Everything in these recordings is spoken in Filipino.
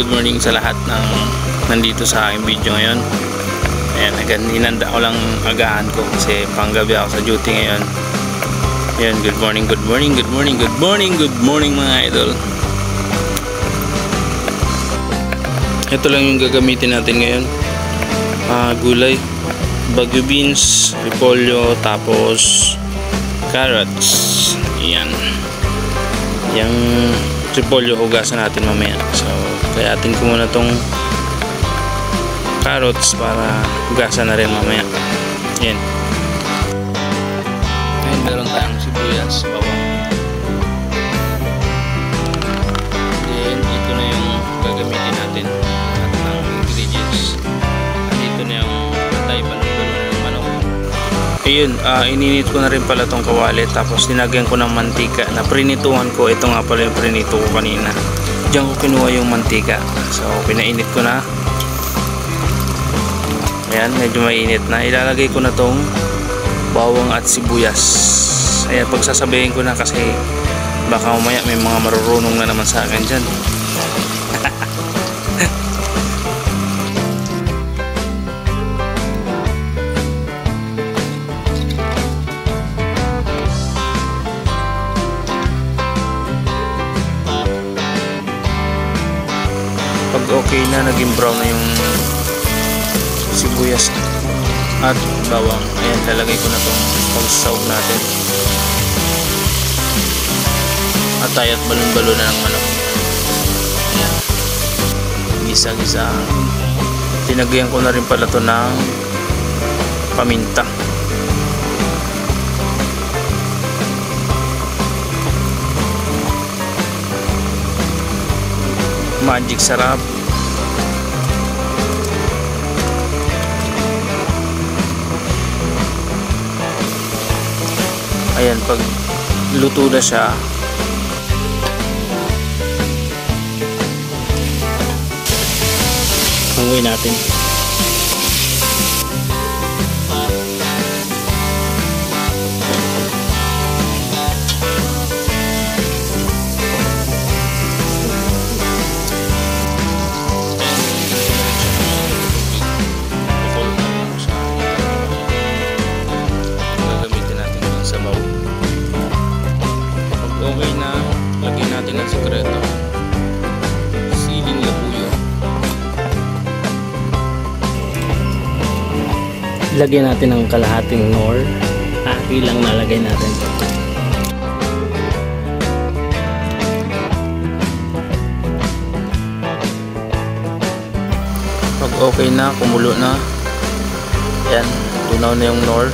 morning sa lahat ng nandito sa aking video ngayon. Ayan, hinanda ko lang agahan ko kasi panggabi ako sa duty ngayon. Ayan, good morning mga idol. Ito lang yung gagamitin natin ngayon. Gulay, bagyo beans, repolyo, tapos carrots. Ayan. Yung repolyo hugasan natin mamaya. So, kayatin ko muna tong carrots para hugasan na rin mamaya. Ayan. Ayan, meron tayong sibuyas, bawang. Then, ito na yung gagamitin natin at ng ingredients. Dito na yung patay balon-balon ng manok. Ayun, ininit ko na rin pala tong kawali, tapos dinagyan ko ng mantika na prinituhan ko. Ito nga pala yung prinito ko kanina. Diyan ko kinuha yung mantika, so pinainit ko na. Ayan, medyo mainit na. Ilalagay ko na tong bawang at sibuyas. Ayan, pagsasabihin ko na kasi baka umaya may mga marurunong na naman sa akin dyan. Pag okay na, naging brown na yung sibuyas at bawang, ayan, lalagay ko na itong pag-saw natin. At tayo at balon-balon na ng manok. Ayan, gisa-gisa. Tinagyan ko na rin pala ito ng paminta. Magic sarap. Ayan, pag luto na siya, hanguin natin. Okay na, lagyan natin ang sekreto, siling labuyo. Lagyan natin ang kalahating nor. Ilang nalagay natin. Pag okay na, kumulo na, ayan, tunaw na yung nor,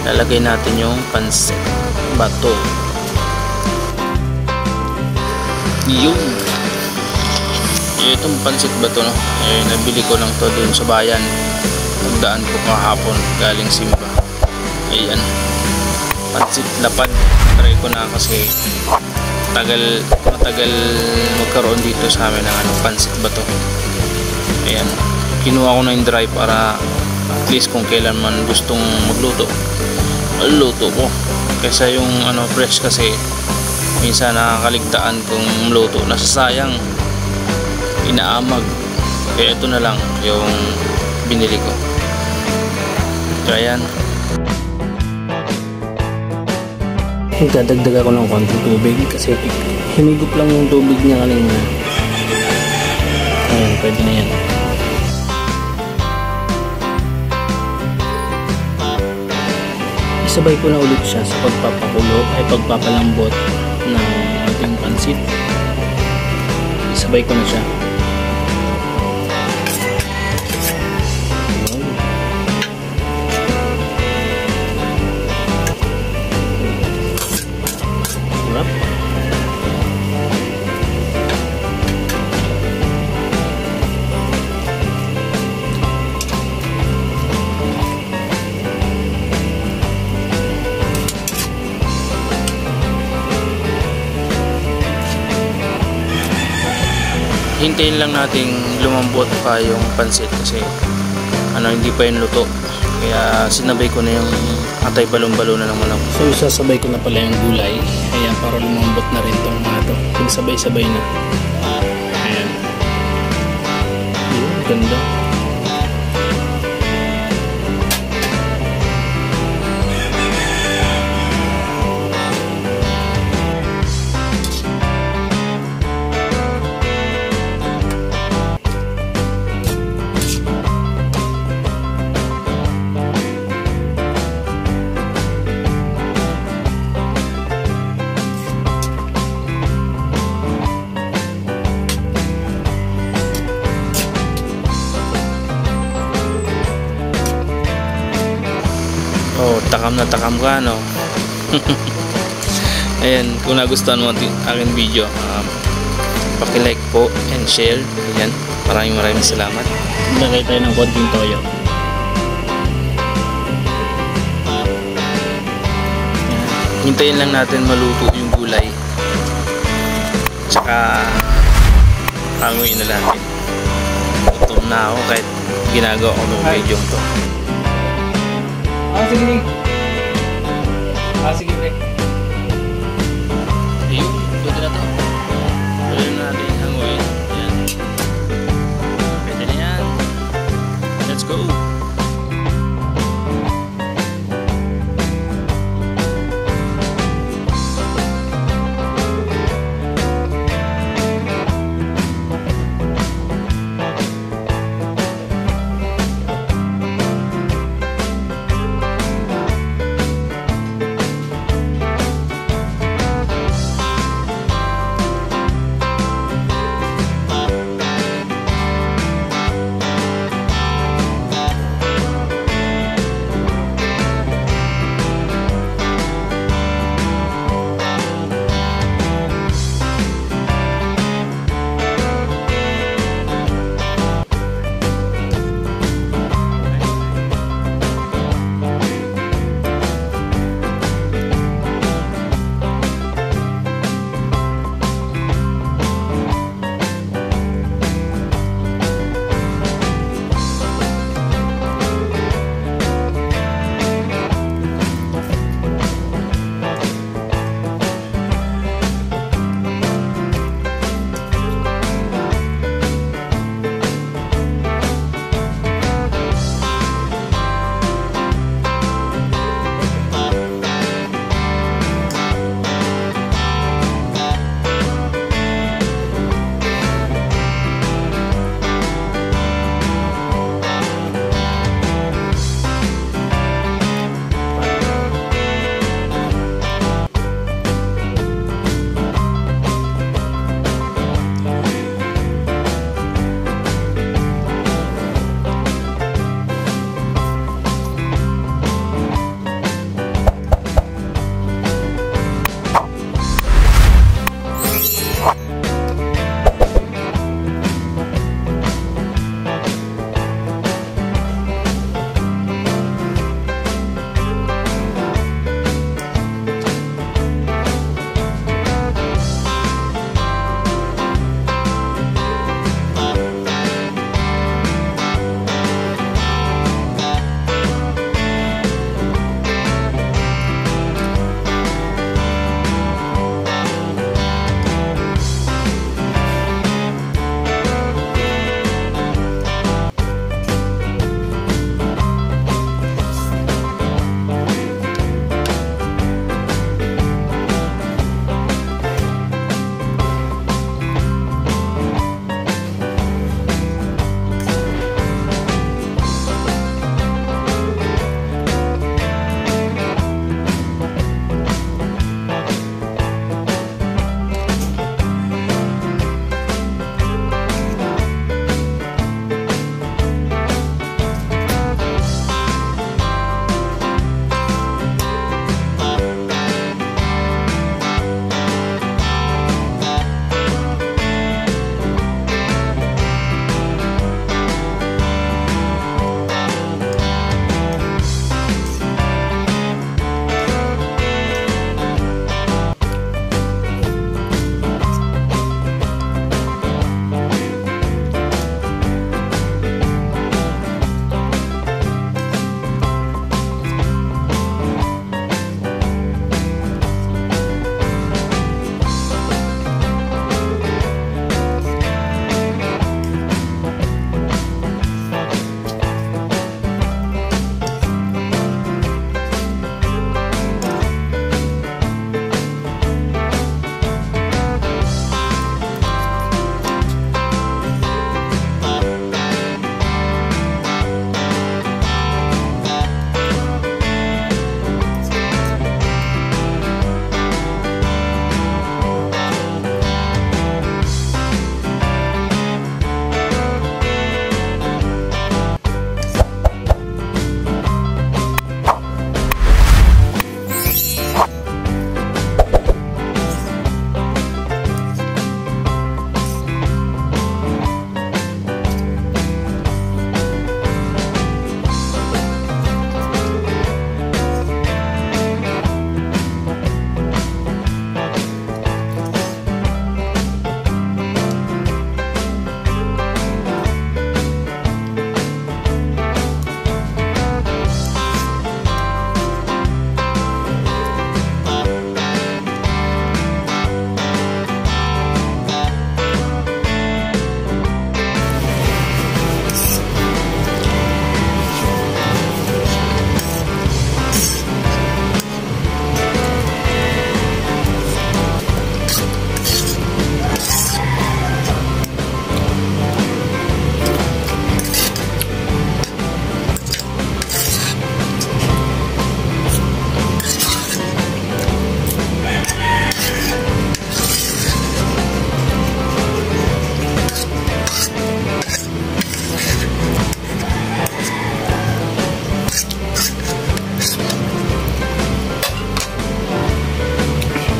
lalagay natin yung pansit bato. Yung itong pansit ba to, no? Nabili ko lang to dun sa bayan, nagdaan ko kahapon galing Simba. Ayan, pansit lapad. Try ko na kasi matagal magkaroon dito sa amin ng pansit ba to. Ayan, kinuha ko na yung dry para at least kung kailan man gustong magluto, luto ko, kaysa yung fresh kasi minsan nakakaligtaan kung luto, nasasayang, inaamag. Kaya ito na lang yung binili ko. So ayan, dadagdag ako ng konting tubig kasi hinigop lang yung tubig niya kanina. Ayan, pwede na yan. Isabay ko na ulit siya sa pagpapakulo ay pagpapalambot ng ating pansit. Isabay ko na siya. Sarap. Hintayin lang nating lumambot pa yung pansit kasi hindi pa yung luto. Kaya sinabay ko na yung atay balon-balon na ng manok. So isasabay ko na pala yung gulay. Ayan, para lumambot na rin tong mga to. Pagsabay-sabay na. Ayan. Ganda. Oh, takam na takam ka, no? Ayan, kung nagustuhan mo ang aking video, paki-like po and share. Ayan, maraming salamat. Lagay tayo ng konting toyo. Hintayin lang natin maluto yung gulay. Tsaka hanguin na natin. Gutom na ako kahit ginagawa ko ng video to. Sige. Sige, pre. Ayun, pwede na to. Pwede na natin hanguin. Ayan. Pwede na yan. Let's go!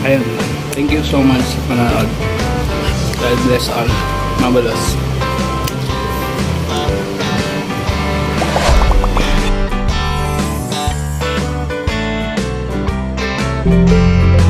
Ayun. Thank you so much sa panonood. God bless all. Mabalos. Thank you.